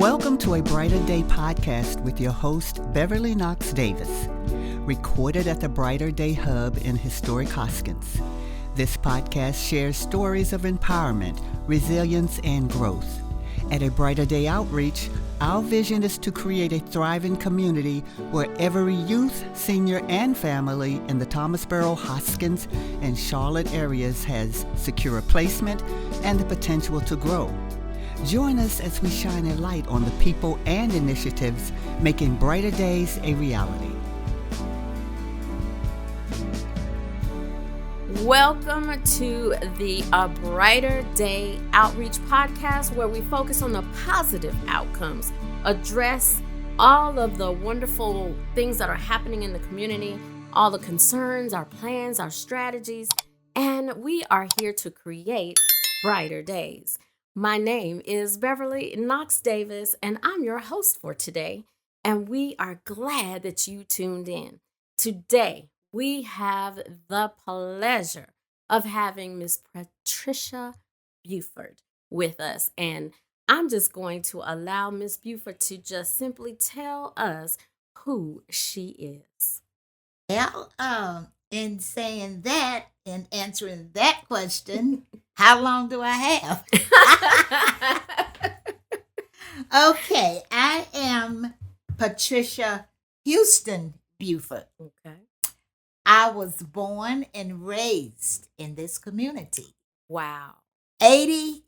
Welcome to a Brighter Day podcast with your host, Beverly Knox Davis, recorded at the Brighter Day Hub in historic Hoskins. This podcast shares stories of empowerment, resilience, and growth. At a Brighter Day Outreach, our vision is to create a thriving community where every youth, senior, and family in the Thomasboro, Hoskins, and Charlotte areas has secure placement and the potential to grow. Join us as we shine a light on the people and initiatives making brighter days a reality. Welcome to the Brighter Day Outreach podcast, where we focus on the positive outcomes, address all of the wonderful things that are happening in the community, all the concerns, our plans, our strategies, and we are here to create brighter days. My name is Beverly Knox Davis, and I'm your host for today, and we are glad that you tuned in. Today, we have the pleasure of having Miss Patricia Buford with us, and I'm just going to allow Miss Buford to just simply tell us who she is. Well, in saying that and answering that question, how long do I have? Okay, I am Patricia Houston Buford. Okay. I was born and raised in this community. Wow. 80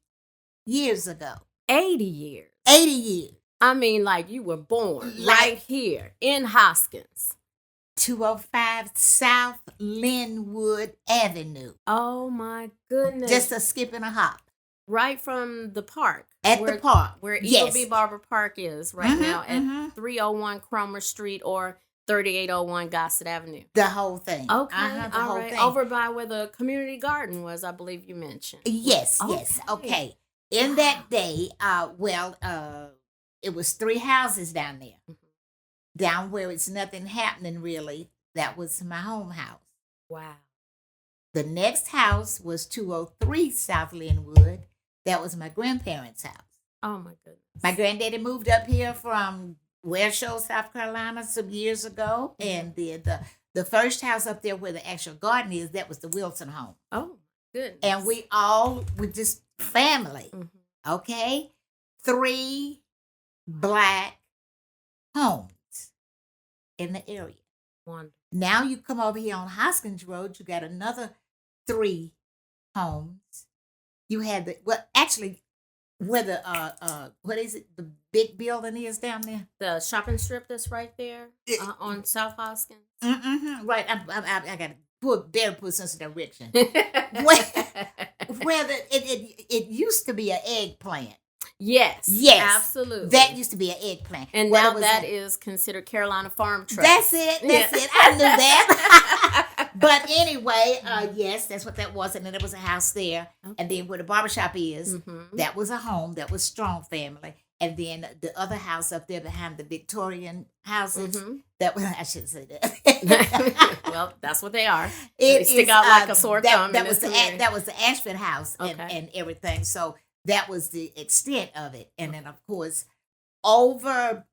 years ago. 80 years. 80 years. I mean, like you were born right here in Hoskins. 205 South Linwood Avenue. Oh my goodness. Just a skip and a hop. Right from the park. The park. Where yes. Eagle B. Barber Park is right now at 301 Cromer Street or 3801 Gossett Avenue. The whole thing. Okay. The all whole right. thing. Over by where the community garden was, I believe you mentioned. Yes, okay. yes. Okay. In that day, it was 3 houses down there. Mm-hmm. Down where it's nothing happening really. That was my home house. Wow. The next house was 203 South Linwood. That was my grandparents' house. Oh my goodness. My granddaddy moved up here from West Shore, South Carolina some years ago. And the first house up there where the actual garden is, that was the Wilson home. Oh, goodness. And we just family. Mm-hmm. Okay? 3 black homes in the area. Wonderful. Now you come over here on Hoskins Road, you got another 3 homes. You had where the what is it? The big building is down there. The shopping strip that's right there on South Hoskins. Mm-hmm. Right. I got to put sense of direction. where it used to be an eggplant. Yes. Absolutely. That used to be an eggplant. And now that is considered Carolina Farm Trust. That's it. I knew that. But anyway, yes, that's what that was. And then there was a house there. Okay. And then where the barbershop is, that was a home. That was Strong family. And then the other house up there behind the Victorian houses, that was, I shouldn't say that. Well, that's what they are. They stick out like a sore thumb. That was the Ashford house and everything. So that was the extent of it. And then, of course, over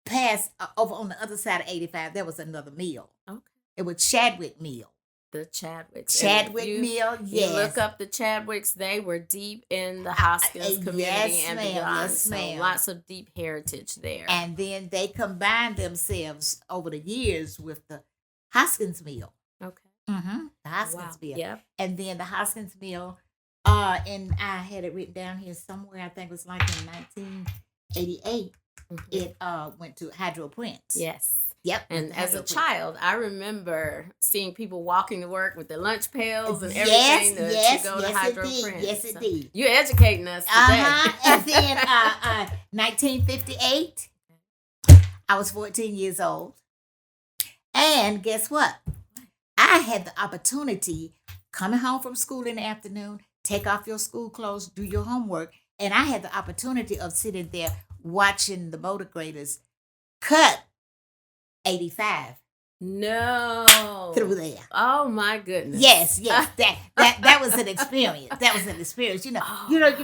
on the other side of 85, there was another mill. Okay. It was Chadwick Mill. The Chadwicks. Mill, yes. You look up the Chadwicks, they were deep in the Hoskins community and beyond. Yes, ma'am. So lots of deep heritage there. And then they combined themselves over the years with the Hoskins Mill. Okay. The Hoskins Mill. Yep. And then the Hoskins Mill, and I had it written down here somewhere, I think it was like in 1988, it went to Hydro Prince. Yes. Yep. And as a child, I remember seeing people walking to work with their lunch pails and everything to go to Hydro Prince. Yes, it did. You're educating us today. And then 1958, I was 14 years old. And guess what? I had the opportunity coming home from school in the afternoon, take off your school clothes, do your homework. And I had the opportunity of sitting there watching the motor graders cut 85 No. Through there. Oh my goodness. Yes. That was an experience. That was an experience. You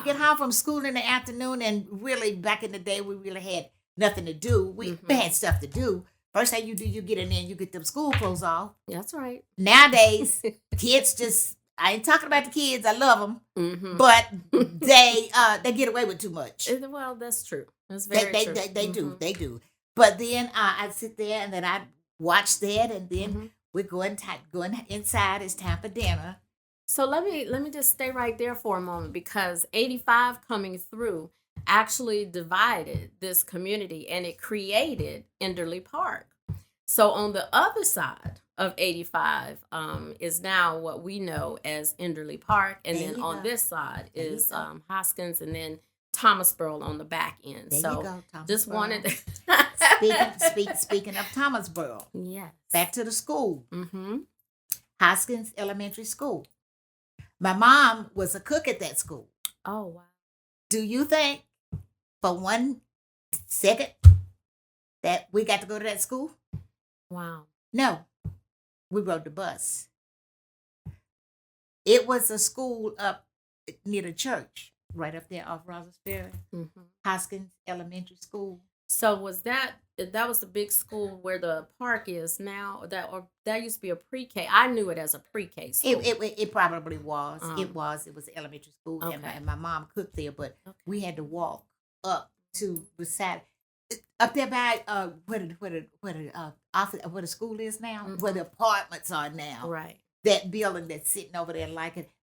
get home from school in the afternoon, and really back in the day, we really had nothing to do. We had stuff to do. First thing you do, you get in there and you get them school clothes off. That's right. Nowadays, kids just, I ain't talking about the kids. I love them. But they get away with too much. Well, that's true. That's very true. They do. But then I sit there and then I watch that, and then we're going inside. It's time for dinner. So let me just stay right there for a moment, because 85 coming through actually divided this community, and it created Enderley Park. So on the other side of 85 is now what we know as Enderley Park, and then on this side is Hoskins, and then Thomasboro on the back end. There so you go, just wanted speaking of Thomasboro. Yes. Back to the school. Hoskins Elementary School. My mom was a cook at that school. Oh, wow. Do you think for 1 second that we got to go to that school? Wow. No. We rode the bus. It was a school up near the church, right up there off Rosersberry. Hoskins Elementary School. So was that was the big school where the park is now? That used to be a pre-K. I knew it as a pre-K school. It probably was. It was elementary school, Okay. and my mom cooked there, but we had to walk up to beside up there by where the school is now, where the apartments are now. Right. That building that's sitting over there,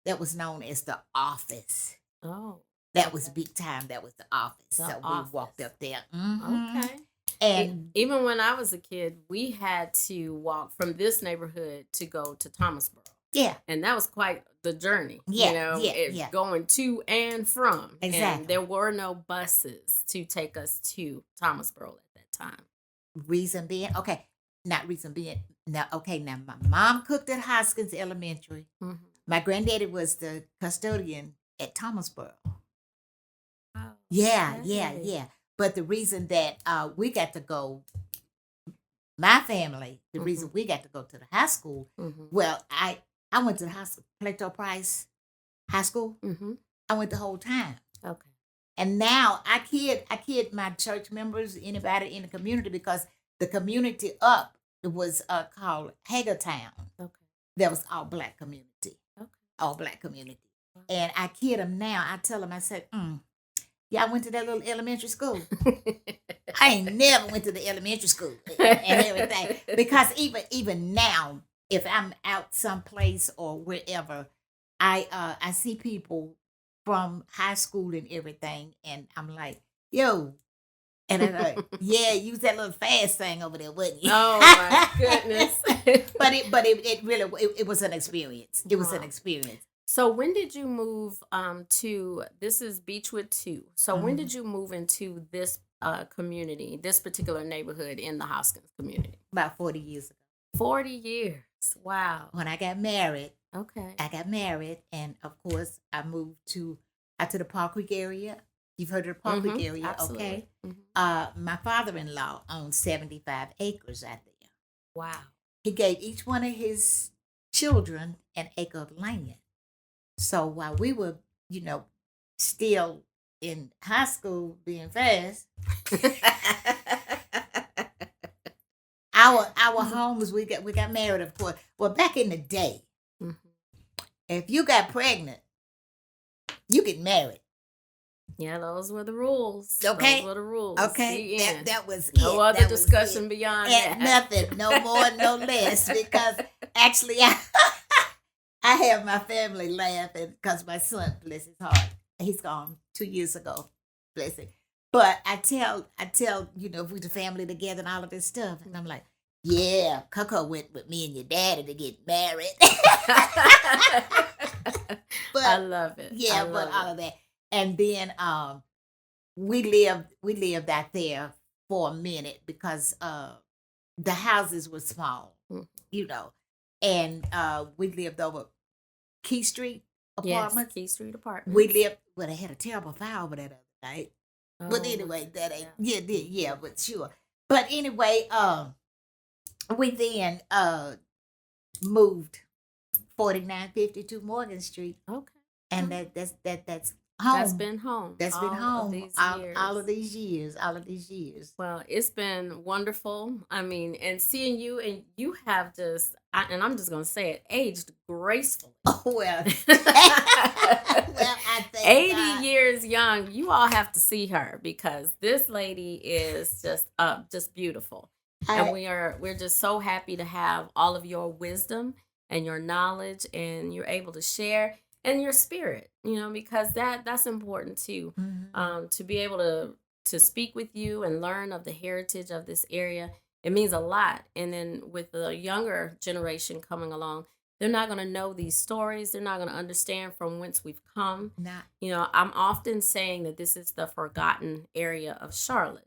that was known as the office. Oh. That was big time. That was the office. We walked up there. Okay. And even when I was a kid, we had to walk from this neighborhood to go to Thomasboro. Yeah. And that was quite the journey. Yeah. Going to and from. Exactly. And there were no buses to take us to Thomasboro at that time. Reason being, now my mom cooked at Hoskins Elementary. My granddaddy was the custodian at Thomasboro. Oh, Yeah. But the reason that we got to go, my family, the reason we got to go to the high school, well, I went to the high school, Plato Price High School. I went the whole time. Okay. And now I kid my church members, anybody in the community, because the community up was called Hagertown. Okay. That was all black community. Okay. All black community. And I kid them now. I tell them, I said, yeah, I went to that little elementary school. I ain't never went to the elementary school and everything. Because even now, if I'm out someplace or wherever, I see people from high school and everything, and I'm like, yo. And I'm like, yeah, use that little fast thing over there, wouldn't you? Oh my goodness. but it really was an experience. It was an experience. So when did you move to, this is Beechwood 2. So when did you move into this community, this particular neighborhood in the Hoskins community? About 40 years ago. 40 years. Wow. When I got married. Okay. I got married, and of course I moved out to the Park Creek area. You've heard of the Park Creek area, absolutely. Okay? My father-in-law owned 75 acres out there. Wow. He gave each one of his children an acre of land. So while we were, still in high school being fast, our homes, we got married, of course. Well, back in the day, if you got pregnant, you get married. Yeah, those were the rules. Okay. Those were the rules. Okay. That was no it. other discussion beyond that. Nothing. No more, no less. Because actually, I have my family laughing because my son, bless his heart, he's gone 2 years ago, bless him. But I tell, if we the family together and all of this stuff, and I'm like, yeah, Coco went with me and your daddy to get married. But I love it. Yeah, but all of that. And then we lived out there for a minute because the houses were small, and we lived over Key Street Apartments. Yes, Key Street Apartments. We lived, they had a terrible fire over that other night. Oh, but anyway, that ain't, but sure. But anyway, we then moved 4952 Morgan Street, Okay. and that's That's home. been home. That's been all home of these years. all of these years. All of these years. Well, it's been wonderful. I mean, and seeing you, and you have just, and I'm just going to say it, aged gracefully. Oh, well. Well, I think 80 God. years young. You all have to see her because this lady is just beautiful. And we're just so happy to have all of your wisdom and your knowledge, and you're able to share, and your spirit, because that's important too. To be able to speak with you and learn of the heritage of this area, it means a lot. And then with the younger generation coming along, they're not going to know these stories. They're not going to understand from whence we've come. Not. I'm often saying that this is the forgotten area of Charlotte.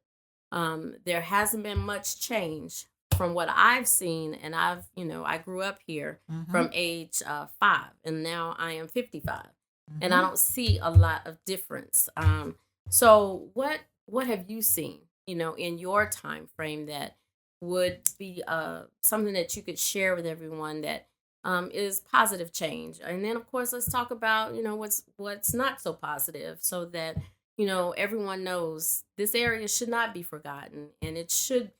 There hasn't been much change from what I've seen, and I grew up here from age 5, and now I am 55, and I don't see a lot of difference. So what have you seen, in your time frame that would be something that you could share with everyone that is positive change? And then, of course, let's talk about, what's not so positive, so that, everyone knows this area should not be forgotten, and it should,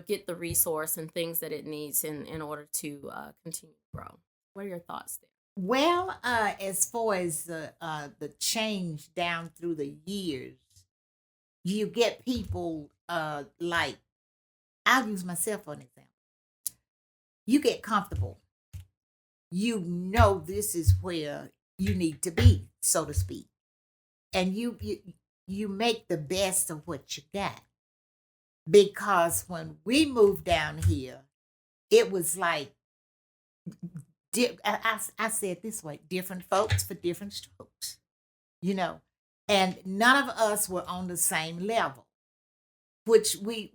get the resource and things that it needs in order to continue to grow. What are your thoughts there? Well, as far as the change down through the years, you get people like, I'll use myself for an example. You get comfortable. You know this is where you need to be, so to speak, and you make the best of what you got. Because when we moved down here, it was like, I said this way, different folks for different strokes, and none of us were on the same level, which we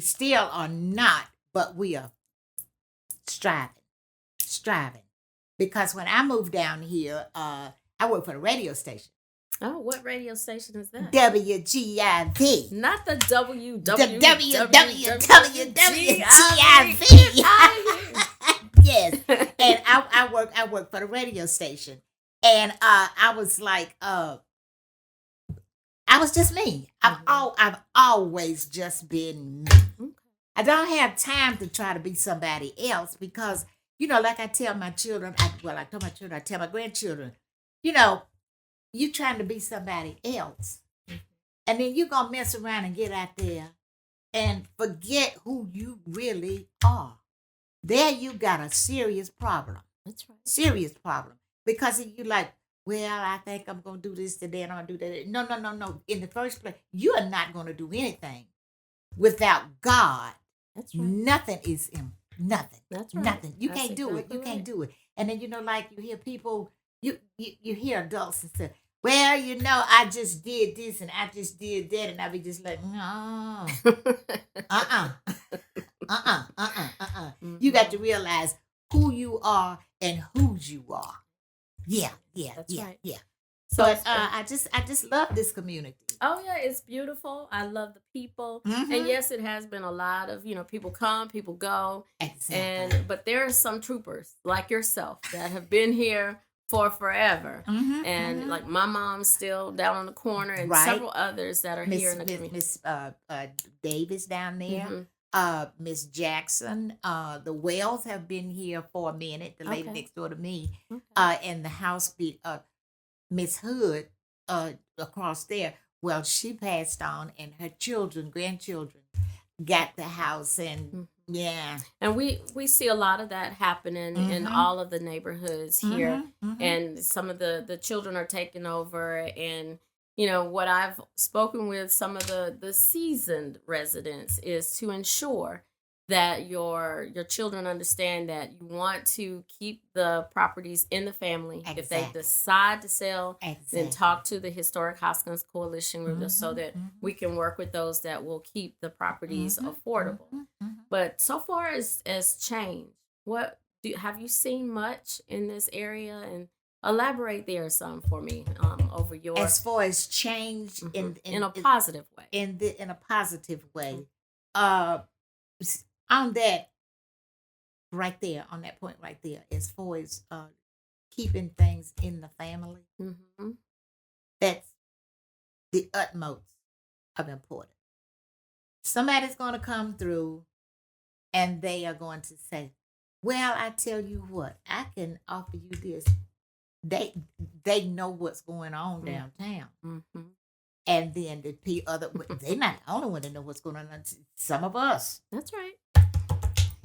still are not, but we are striving. Because when I moved down here, I worked for a radio station. Oh, what radio station is that? WGIV. Not the WWW. Yes. And I worked for the radio station. And I was like, I was just me. I've always just been me. Okay. I don't have time to try to be somebody else because, like I tell my children, I tell my grandchildren, you trying to be somebody else. And then you're going to mess around and get out there and forget who you really are. There you got a serious problem. That's right. Serious problem. Because if you like, well, I think I'm going to do this today and I'm going to do that. No. In the first place, you are not going to do anything without God. That's right. Nothing is nothing. That's right. Nothing. You That's can't do it. exactly You can't right. do it. And then, like you hear people, you hear adults and say, well, I just did this and I just did that. And I be just like, no. You got to realize who you are and whose you are. Yeah. That's right. Yeah. So But I just love this community. Oh yeah, it's beautiful. I love the people, and yes, it has been a lot of people come, people go, Exactly. but there are some troopers like yourself that have been here for forever, and like my mom's still down on the corner, and Right. several others that are here in the community. Miss Davis down there. Miss Jackson, the Wells have been here for a minute. The lady Okay. next door to me, Okay. and the house Miss Hood, across there. Well, she passed on, and her grandchildren, got the house, and yeah, And we see a lot of that happening in all of the neighborhoods here, and some of the children are taking over, and what I've spoken with some of the seasoned residents is to ensure that your children understand that you want to keep the properties in the family. If they Exactly. decide to sell, Exactly. then talk to the Historic Hoskins Coalition group just so that we can work with those that will keep the properties affordable. But so far as change, have you seen much in this area? And elaborate there some for me over your As far as change in a positive way. in a positive way, on that right there, on that point right there, as far as keeping things in the family, that's the utmost of importance. Somebody's going to come through and they are going to say, well, I tell you what, I can offer you this. They know what's going on downtown. And then the other, they're not the only one that know what's going on. Some of us. That's right.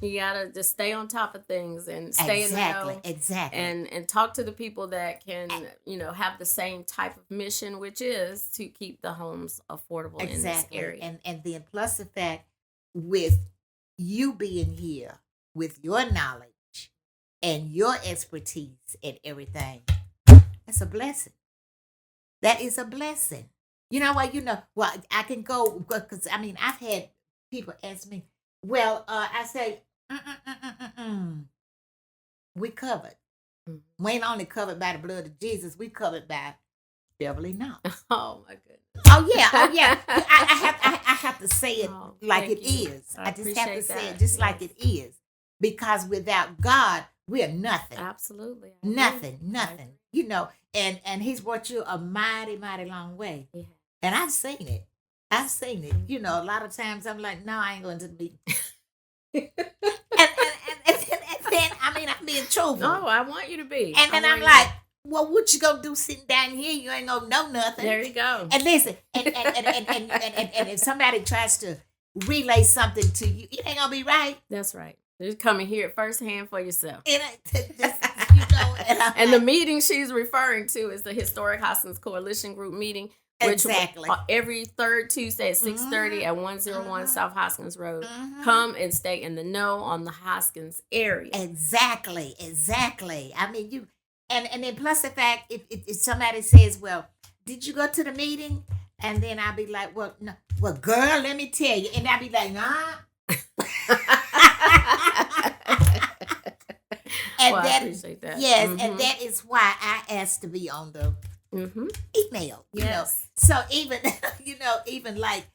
You gotta just stay on top of things and stay in the know. Exactly. And talk to the people that can, have the same type of mission, which is to keep the homes affordable in this area. And then plus the fact with you being here with your knowledge and your expertise and everything, that's a blessing. That is a blessing. You know what? Well, I can go because I've had people ask me. Well, I say, we covered. We ain't only covered by the blood of Jesus. We covered by Beverly Knox. Oh my goodness. Oh yeah. I have to say it like it is. I just have to say it just like it is, because without God, we are nothing. Absolutely. Nothing. And He's brought you a mighty, mighty long way. Yeah. And I've seen it. A lot of times I'm like, no, I ain't going to the meeting. and then, I'm being truthful. No, I want you to be. And then I'm like, well, what you gonna do sitting down here? You ain't gonna know nothing. There you go. And listen, and if somebody tries to relay something to you, it ain't gonna be right. That's right. Just come and hear it firsthand for yourself. And the meeting she's referring to is the Historic Hoskins Coalition Group meeting. Exactly. Every third Tuesday at 6:30 at 101 South Hoskins Road. Come and stay in the know on the Hoskins area. Exactly. You, and then plus the fact, if somebody says, well, did you go to the meeting? And then I'll be like, well, no. Well, girl, let me tell you. And I'll be like, And I appreciate that. Yes, and that is why I asked to be on the email. Yes. So even even like,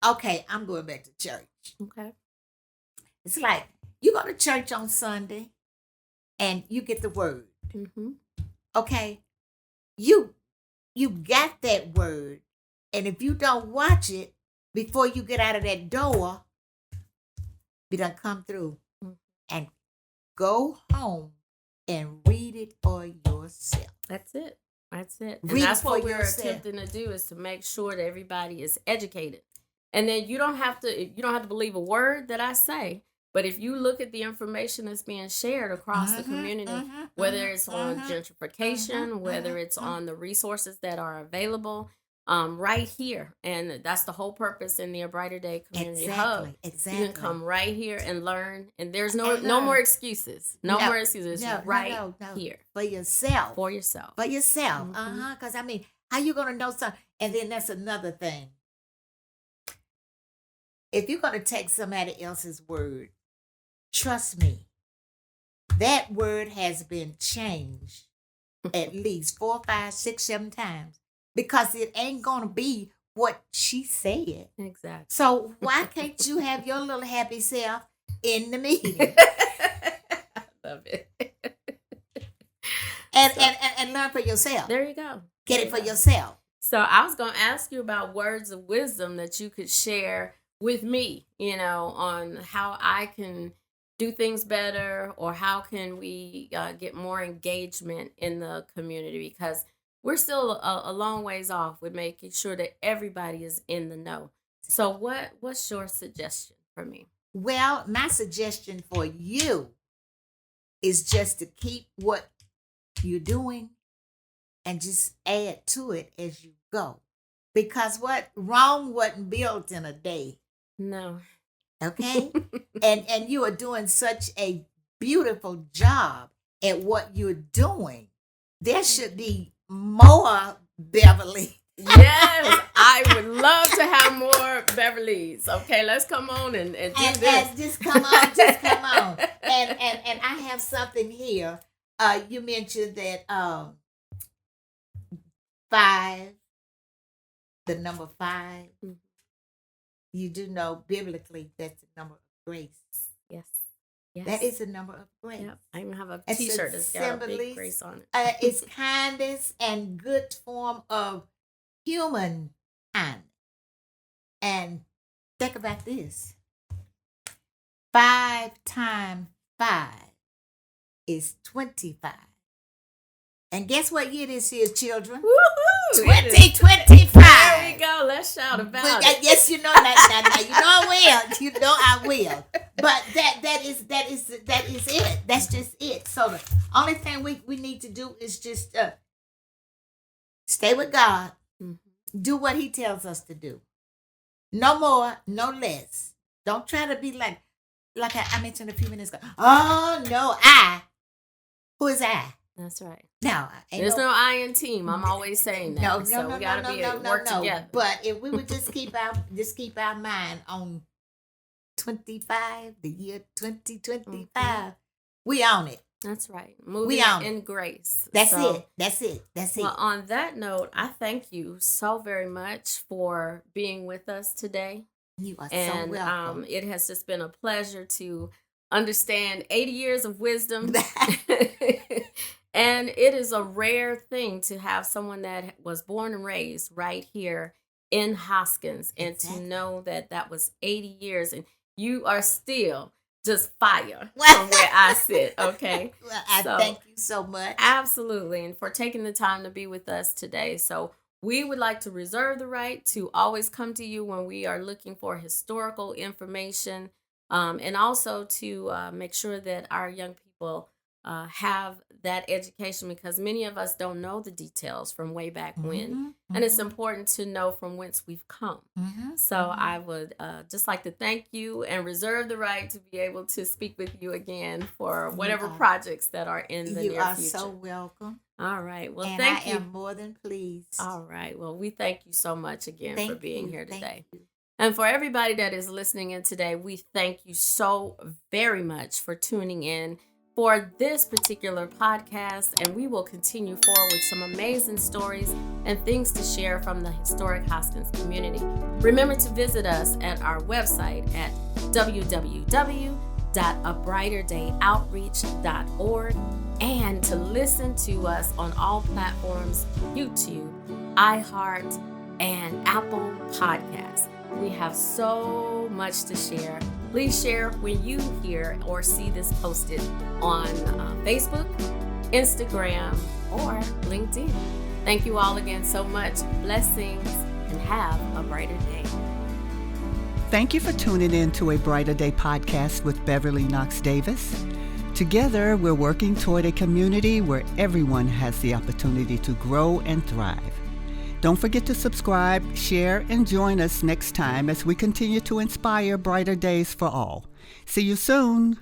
okay, I'm going back to church. Okay. It's like you go to church on Sunday, and you get the word. Okay, you got that word, and if you don't watch it before you get out of that door, you done come through and go home and read it for yourself. That's it. And that's what we're attempting to do, is to make sure that everybody is educated. And then you don't have to believe a word that I say, but if you look at the information that's being shared across the community, whether it's on gentrification, whether it's on the resources that are available, right here. And that's the whole purpose in the A Brighter Day Community Hub. Exactly. You can come right here and learn, and there's no more excuses. No more excuses. Right here. For yourself. Mm-hmm. Because how you going to know something? And then that's another thing. If you're going to take somebody else's word, trust me, that word has been changed at least 4, 5, 6, 7 times. Because it ain't going to be what she said. Exactly. So why can't you have your little happy self in the meeting? I love it. And learn for yourself. There you go. Get it for yourself. So I was going to ask you about words of wisdom that you could share with me, on how I can do things better, or how can we get more engagement in the community, because we're still a long ways off with making sure that everybody is in the know. So what's your suggestion for me? Well, my suggestion for you is just to keep what you're doing and just add to it as you go. Because Rome wasn't built in a day. No. Okay? and you are doing such a beautiful job at what you're doing. There should be more Beverly. Yes, I would love to have more Beverlys. Okay, let's come on and do this. Just come on. And I have something here. You mentioned that 5, the number 5. You do know biblically that's the number of grace. Yes. Yes. That is the number of grace. Yep. I even have a It's T-shirt that's got a big symbols, grace on it. It's kindness and good form of human kindness. And think about this. 5 times 5 is 25. And guess what year this is, children? Woohoo! 2025. There we go. Let's shout about it. Yes, you know now. You know I will. You know I will. But that is it. That's just it. So the only thing we need to do is just stay with God. Mm-hmm. Do what He tells us to do. No more, no less. Don't try to be like I mentioned a few minutes ago. Oh no, who is I? That's right. No, there's no I in team. I'm always saying that. No, we gotta work together. But if we would just keep our mind on 25, the year 2025, mm-hmm. we own it. That's right. Moving in grace. That's it. Well, on that note, I thank you so very much for being with us today. You are so welcome. It has just been a pleasure to understand 80 years of wisdom. And it is a rare thing to have someone that was born and raised right here in Hoskins, and to know that was 80 years and you are still just fire from where I sit, okay? Well, I thank you so much. Absolutely, and for taking the time to be with us today. So we would like to reserve the right to always come to you when we are looking for historical information, and also to make sure that our young people have that education, because many of us don't know the details from way back when. Mm-hmm. And it's important to know from whence we've come. Mm-hmm. So mm-hmm. I would just like to thank you and reserve the right to be able to speak with you again for whatever projects that are in the near future. You are so welcome. All right. Well, and thank you. I am more than pleased. All right. Well, we thank you so much again for being here today. And for everybody that is listening in today, we thank you so very much for tuning in for this particular podcast, and we will continue forward with some amazing stories and things to share from the historic Hoskins community. Remember to visit us at our website at www.abrighterdayoutreach.org, and to listen to us on all platforms: YouTube, iHeart, and Apple Podcasts. We have so much to share. Please share when you hear or see this posted on Facebook, Instagram, or LinkedIn. Thank you all again so much. Blessings, and have a brighter day. Thank you for tuning in to A Brighter Day podcast with Beverly Knox Davis. Together, we're working toward a community where everyone has the opportunity to grow and thrive. Don't forget to subscribe, share, and join us next time as we continue to inspire brighter days for all. See you soon.